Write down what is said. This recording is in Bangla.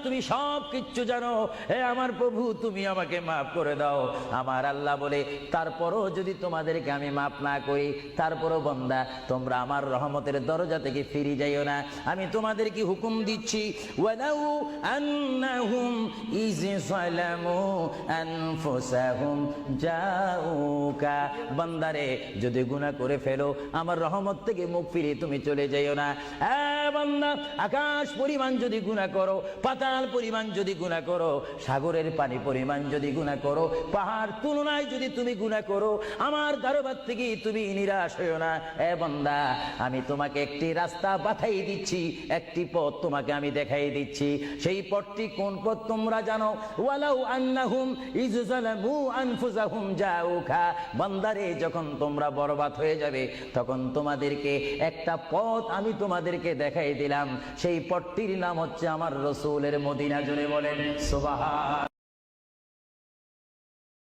তুমি সব কিচ্ছু জানো, হে আমার প্রভু তুমি আমাকে মাফ করে দাও। আমার আল্লাহ বলে, তারপরও যদি তোমাদেরকে আমি মাফ না করি, তারপরও বান্দা তোমরা আমার রহমতের দরজা থেকে ফিরে যাইও না। আমি তোমাদেরকে হুকুম দিচ্ছি, ওয়ালাউ আন্নাহুম ইয যালামু আনফুসাহুম জাউকা, বান্দারে যদি গুনাহ করে ফেলো আমার রহমত থেকে মুখ ফিরে তুমি চলে যাইও না। বান্দা, আকাশ পরিমাণ যদি গুনাহ করো, পাতাল পরিমাণ যদি গুনাহ করো, সাগরের পানি পরিমাণ যদি গুনাহ করো, পাহাড় তুলনায় যদি তুমি গুনাহ করো, আমার দরবার থেকে তুমি নিরাশ হইও না। বান্দা, আমি তোমাকে একটি রাস্তা বাতাই দিচ্ছি, একটি পথ তোমাকে আমি দেখাই দিচ্ছি। সেই পথটি কোন পথ তোমরা জানো? ওয়ালাউ আন্নাহুম ইয যালামু আনফুসাহুম জাউকা, বান্দারে যখন তোমরা বরবাদ হয়ে যাবে তখন তোমাদেরকে একটা পথ আমি তোমাদেরকে দেখাই দিলাম। সেই পথটির নাম হচ্ছে আমার রাসূলের মদিনা। জুড়ে বলেন সুবহান।